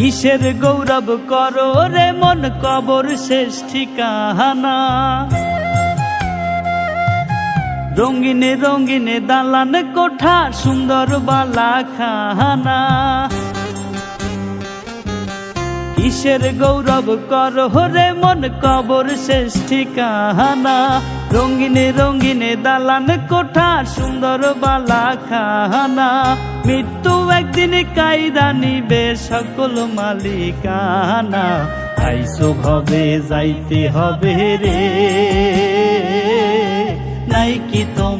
কিসের গৌরব করো রে মন, কবর শেষ ঠিকানা। রঙিনে রঙিনে দালান কোঠা, সুন্দর বালা খানা। কিসের গৌরব করো রে মন, কবর শেষ ঠিকানা। রঙিনে রঙিনে দালান কোঠা, সুন্দর বালা খানা। মৃত্যু একদিন কাইরা নিবে সকল মালিকানা। আইসো ভবে যাইতে হবে রে, নাই কি তোমার